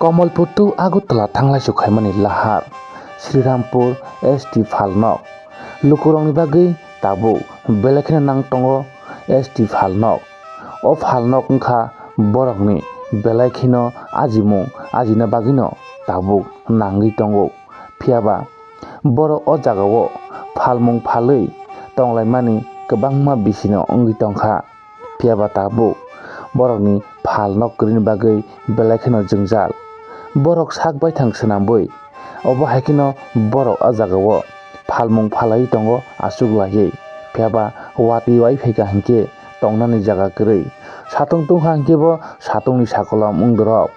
Kamalpur to Agutla Tanglai Sukhaimani Lahar Srirampur ST Phalnok Lukurongni bagi tabu belekna nang tongo ST Phalnok o Phalnok ngkha borokni belakhino ajimung ajina bagino tabu nangui tongo phiaba borok o jagao Phalmung phalui tonglaimani kwbangma bisino ongui tongkha phiaba tabu borokni Phalnok krini bagui belakhino Jwngjal borok sakbai thang swnambui obo haikino borok o jagao Phalmung phalai tongo achuklaiui phiaba wati wai phaika hingke tongnani jaga kwrui satung tungkha hingke bo satungni sakolam wngdorok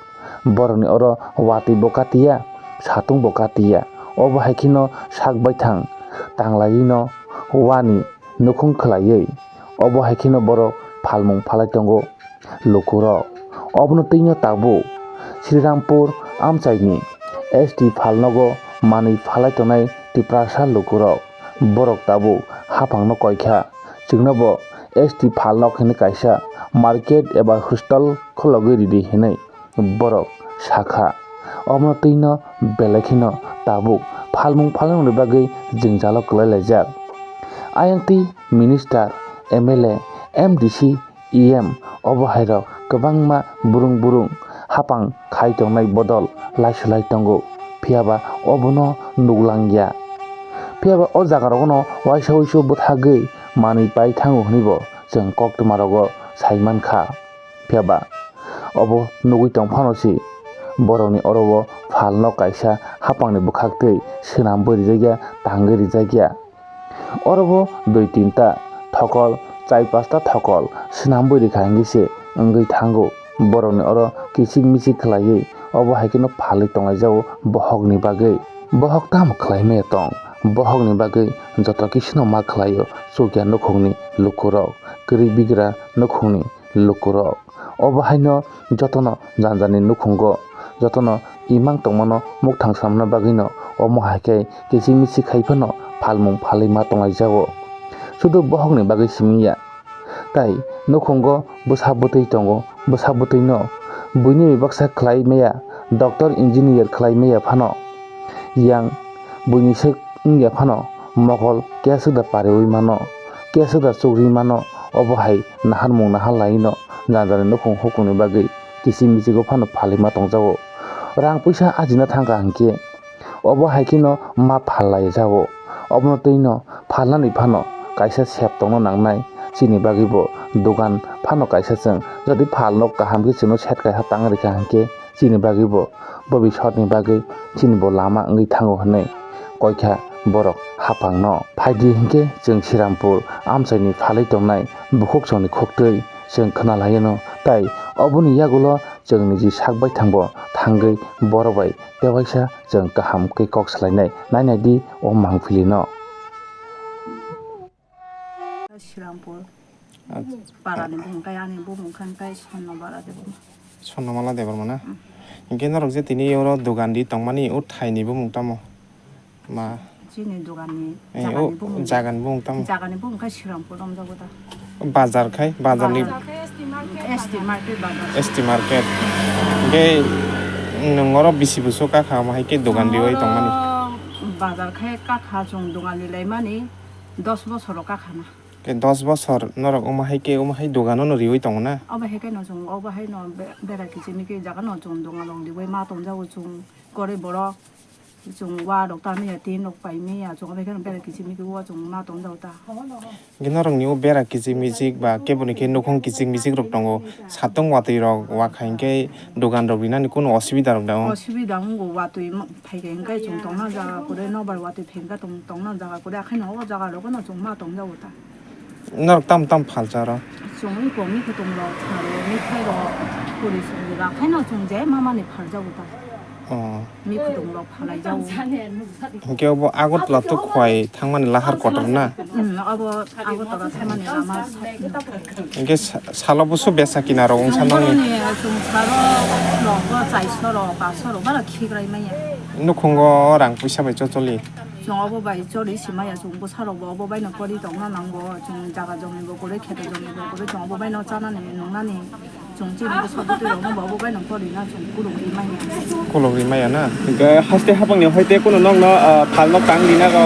borokni oro wati bo katia satung bo katia obo haikino sakbai thang tanglaiui no wani nukhung khlaiui obo haikino borok Phalmung phalai tongo lukurok obono twino tabu Srirampur amchaini ST Phalnogo manui phalai tongnai tiprasa lukurok borok tabu hapangno koikha chwngnobo ST Phalnok hinui kaisa market eba hostel khulogui ridi hinui borok sakha obono twino belekhino tabu Phalmung phalai bagui Jwngjal o kwlailajak ayangti minister MLA MDC EM obo hairok kwbangma burung hapang khai tongnai bodol laisolai tongo phiaba obono nuglangya phiaba o jagarogono waisa bwthagui manui pai thango hinibo jwng koktwmarogo saimankha phiaba obo nugui tongphanosi borokni oro Phalnok kaisa hapangni bwkhaktwi swnambui rijakya tangui rijakya oro 2-3 ta thokol 4-5 ta thokol swnambui rikha hingse wngui thango borokni oro kichik michik khlaiui obo haikino phalui tonglaijago bohokni bagui bohok tamo khlaimaya tong bohokni bagui joto kisino ma khlaio chukya nukhungni lukurok kwrwi bigra nukhungni lukurok obo haino jotono janjani nukhungo jotono imang tongmano mukhthang samna bagui omo haikhe kichik michik khaifano Phalmung phalui ma tonglaijago sudo bohokni bagui simingya tai nukhungo bwsabwtui tongo bwsabwtui no buini baksa khlaimaya doctor engineer khlaimaya phano yang buini suk wngya phano mokol kesada pariui mano kesada chukri mano obo hai naharmung naharlai no janjani nukhung hukungni bagui kichik michigo phano phalui ma tongjago rang puisa ajina thangka hingke obo haikino ma phallaio jago obono twino phalnani phano kaisa sep tongno nangnai chini bagui bo dogan phano kaisa chwng jodi Phalnok kaham khe chwngno set kaiha tangrika hingke chini bagui bo bobishotni bagui chini bo lama wngui thango hinui koikha borok hapangno phaidi hingke chwng Srirampur amchaini phalui tongnai bukhuk chongni khoktui chwng khwnalaiano tai oboni yagulo chwng niji sakbai thangbo thangui borok bai bewaisa chwng kaham khe kok slainai nainai di o mangpili no Srirampur parani bungkai ani bumungkan kai sonnamala debo sonnamala debar mana hingke norok je tini oro dogan di tongmani o thaini bumung tamo ma chini dogani jagani bumung tamo jagani bumungkai Srirampur romjago da bazar khai bazarni ST market hingke nongoro bisi buso kakha ma haike dogan dioi tongmani bazar khai kakha jong dogani laimani 10 bochoro kakhana 10 বছর নরক ওমাহাই দোকানো নরিওই তং না অবাহাই ন জং অবাহাই ন বেরা কিচিমিকি জাগা ন জং দঙা দং দিবই মা তংজাও জং করে বড় জং ওয়া ডক্টর মিয়া তিন নক পাই মিয়া জং অবাহাই বেরা কিচিমিকি ওয়া জং মা তংজাও তা গিনরং নিও বেরা কিচিক মিচিক বা কেবনিকে নখং কিচিক মিচিক রক দङ সাতং ওয়াতই রক ওয়া খাইনকে দোকান রক বিনানি কোনো অসুবিধা রক দङ অসুবিধা হঙ্গো ওয়াতই ফাইগেনকাই জং তংনা জাগা করে নবার ওয়াতই ফেঙ্কা তংনা জাগা করে আখাইন ও জাগা রক ন জং মা তংজাও তা নরক tam 팔자라 종이 봄이 그동로 차로 미카이로 뿌리서 라카이나 종제 마마니 팔자고다 미크동로 팔아이자고 hingke obo agotla to khwai thangmani lahar kotor na 아버 아버터가 세만이 아마 hingke salobuso besa kinaro ong sanoni 좀 차로 로고 자이서로 바서로 바라 키그라이마야 nukhungo rang puisa bai chocholi 좀 어버바이 저리 심어야 좀 보사로 어버바이는 거리 동나 난거 좀 자가 좀 이거 그래 캐도 좀 이거 그래 좀 어버바이는 짜나네 농나니 좀 지금 서부들로 뭐 어버바이는 거리나 좀 구르기 많이 콜로리 마야나 cái hashtag habang ni hoite kuno nong no phalnok tang dina ro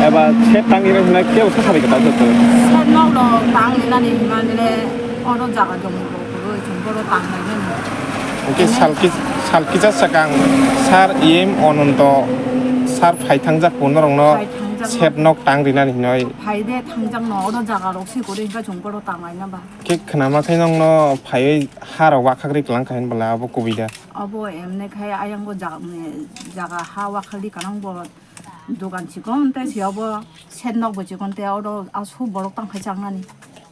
eba set tang dina hina keu sa sabi ka ta to 산나로 땅이나니 만에 어느 자가 좀 이거 그래 좀 거로 땅내면 오케이 살기자 사강 살 이엠 오는도 살 파이탕작 보너롱너 셋녹 땅리나 히노이 바이데 당장 너 어느 자가 혹시 그러니까 좀 거로 땅아이나 봐 케 그나마 태농너 파이 하러 와카그리 글랑카인 발라 아보 고비다 아보 엠네 카이 아양고 자가 하와 칼리 가는 거 도간 지금 때 지어버 셋녹 뭐 지금 때 어로 아수 버럭 땅 같이 장난이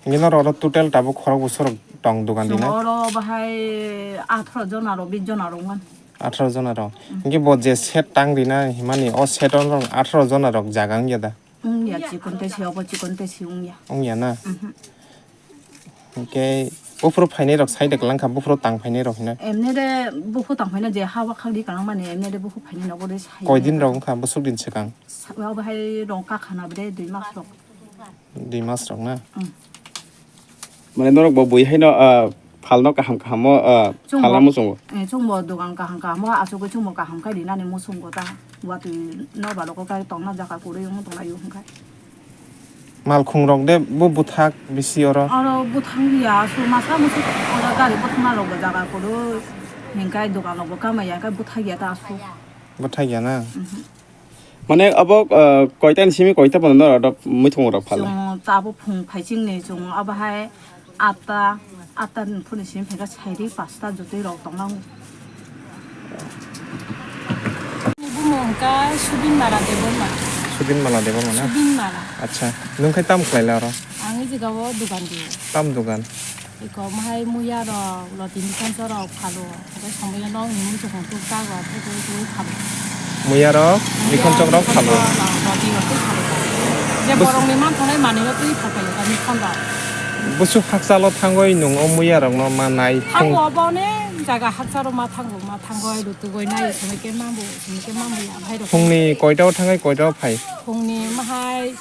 이게 너 어로 토탈 타보 খরগ বছর টং দোকান দিনা 어로 바이 18전화로 민전화로만 18 জনার 이게 뭐제 셋 땅리나 히마니 어 셋언 18 জনার জাগাং 야다 야 지금 때 지어버 지금 때 지웅이야 옹야나 이게 부프로 파이네럭 사이드 글랑카 부프로 땅 파이네럭 히나 엠네데 부후 땅 파이네 제 하와 칼리 가랑만 엠네데 부후 파이네 너고래 사이 거이딘 롱카 부숙딘 츠강 와 바이 롱카 하나브레 들막서 디마스럭나 mane norok bo bui hai no phalnok ka ham mo phala mo song 총뭐 도간 가한가 뭐 아주고 총뭐 가한가 리나네 무슨 거다 와도 너바로 거가 동나 자가 고래 용 동나 용가 말콩럭데 뭐 부탁 비시어라 알아 부탁이야 수마사 무슨 어다가리 부탁나로 거 자가 고로 닌가 도간 거 가마야 가 부탁이야 다수 부탁이야나 mane abo koitan simi koita bon no ro mui thong ro phal 좀 따보 풍 파징네 좀 아바하이 아따는 푸니신 배가 차이리 파스타 조대로 동나 부모가 수빈 나라 대본마 수빈 말라 대보면은 수빈 나라 아차 눈카이 땀 클라이라라 아니 지가 뭐 두간디 땀 도간 이거 마이 무야로 로딘 컨서로 팔로 그거 정말 너무 너무 좋은 뚝딱고 그거 팔로 무야로 미컨적으로 팔로 로딘 또 팔로 이제 보롱님만 돈에 많이 또 팔고 미컨다 부수 학살로 탄거이 농 어무야랑노 마나이 한국 어번에 자가 학사로 마탄고 마탄거에도 뜨고 있나요? 저렇게 만부야 하이로 홍리 거이다오 탕가이 거이다오 파이 홍님 하이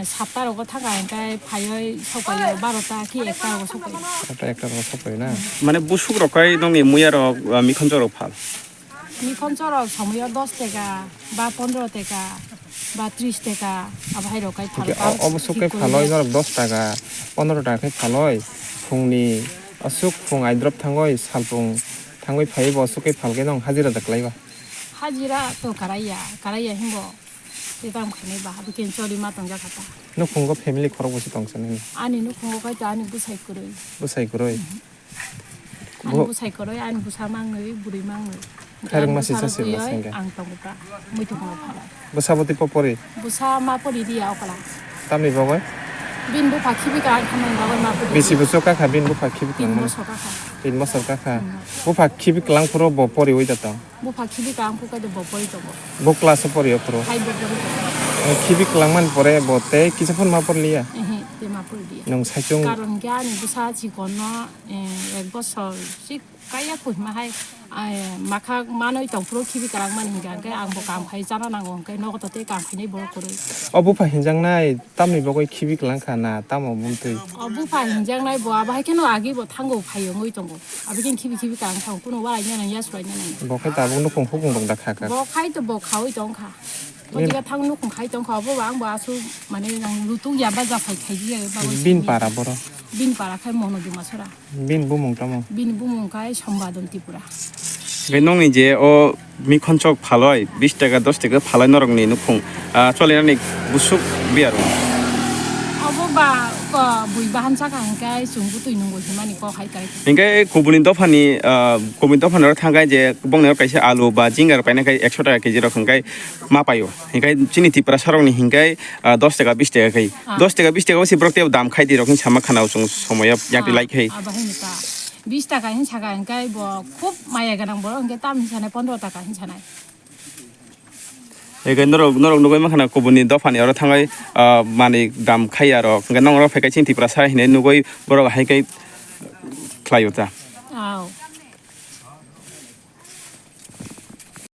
삽다로고 타가니까 파여 속아요 바로다 기 액다로고 속아요 아따 약간 섭보이나 mane busuk ro kai nong ni muya ro mi khonjo ro phal 미컨처럼 সময় 10 টাকা বা 15 টাকা বা 30 টাকা আবার হাইরো কাই 이게 어부숙에 팔로이 너럽 10 টাকা 15 টাকা 팔로이 홍리 어숙 풍 아이드럽 탕거이 살풍 탕거이 파이버 어숙에 팔게 농 하지라 닥라이바 하지라 또 가라이야 힘고 대담 가네 봐 하비겐 저리마 동자 갔다 너 공거 패밀리 걸어보시 동선은 아니 너 공고가 아니 부사이 거를 무사이 그러이 아니 부사이 거를 아니 부사망의 부리망의 타령 맛이 있었어요 생각 안 떠보다 무도 뭐 팔아 무사보티 뽀뽀리 부사 마포리디야 오빠라 땀이 먹어요? 빈부 바퀴비가 하는 거를 마포리 미시부소까 가빈 부파 키빅 빈부 랑 소가가 빈 머설까카 부파 키빅 랑 프로 뭐 뽀리 오이다다 뭐 바퀴비가 안 보고도 뭐 보이죠 뭐 클래스 뽀리 옆으로 하이브 보이죠 키빅 랑만 뽀레 뭐때 기사폰 마포리야 때 마포리디야 농 살종 가론 게 아니 부사 지거나 엑버서 씩 까야 보이마 하이 마카 마노이 동프로 키비가랑만 hinga cái ang bokam khai chana nang cái nó có thể cảm thấy này bố rồi 부파 현장나이 땀이 먹어 키빅 랑카나 땀 없음뜨 bupa hinjang nai bo aba cái nó agi bo thango phayo ngoi tongbo abigen kibi kang thang kuno wa nya nang yaswa nya nang 먹해 따보 놓고 호공 동다 카카 bo khai to bo khau tong kha bo diga thang nu khong khai tong kha bo wang ba su mane nang lutu ya ba ja phai khai ji ba 빈 바라 보러 bin para khai mono du masura 빈 부몽 따모 bin bumung kai sombadon tipura be nong ni je o mi khonchok phaloi 20 টাকা 10 টাকা phalai norok ni nukhung chole na ni busuk biaro abo ba ko bui bahan sa kang kai sungbu tui nungbo himani ko khai kai hingai kubuni dofani ro thangai je bongne ro kaisa alu ba jingar paina kai 100 টাকা KG ro khungai ma payo hingai chini tipra sarong ni hingai 10 টাকা 20 টাকা kai 10 টাকা 20 টাকা si brokte dam khai di ro kin sama khana usung somoya yakti like kai aba hinita 20 টাকা hin chaga kai bo খুব maya ganang bo hingai tam hinchane 15 টাকা hinchane egai norok nugoi makhana kubuni dofani ro thangai mani dam khai aro hingai nong ro phekai chini tipra sa hine nugoi borok hai kai khlaiota aw